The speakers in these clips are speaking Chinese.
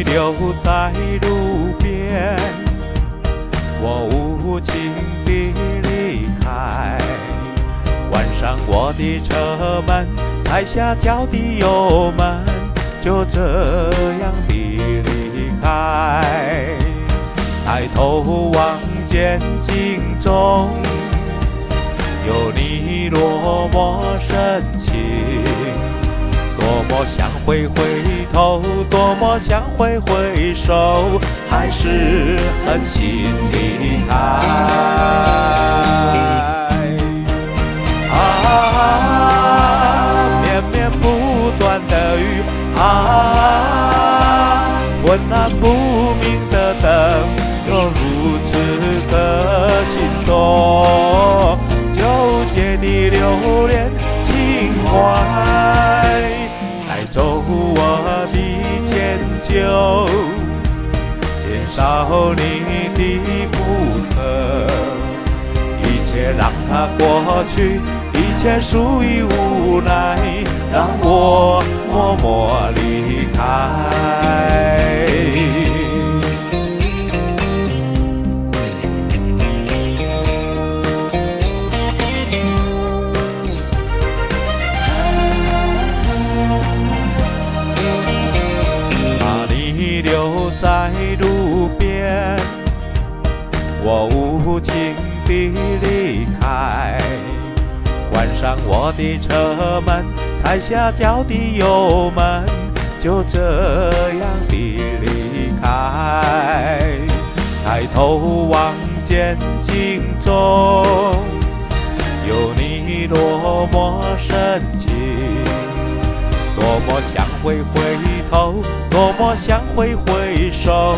留在路边，我无情地离开。关上我的车门，踩下脚的油门，就这样地离开。抬头望见镜中有你落寞深情，多么想回头，多么想回首，还是狠心离开。绵绵不断的雨温暖不明的灯，又如此的心中，纠结的留恋情怀，带走我的迁就，减少你的不和，一切让它过去，一切属于无奈，让我默默离开。留在路边，我无情地离开。关上我的车门，踩下脚的油门，就这样地离开。抬头望见镜中有你落寞深情，多么想回头，多么想回首，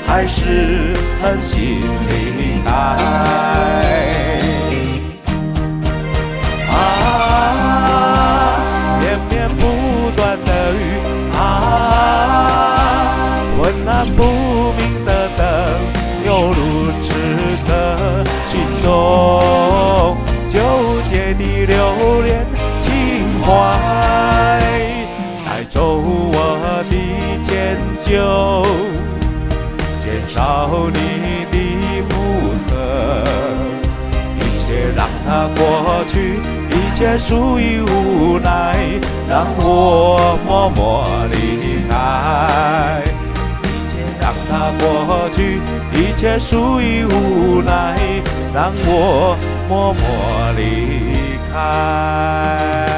还是狠心离开。绵绵不断的雨温暖不明的灯，又如此的心中，纠结的留恋情怀，带走我的迁就，减少你的不和，一切让它过去，一切属于无奈，让我默默离开。一切让它过去，一切属于无奈，让我默默离开。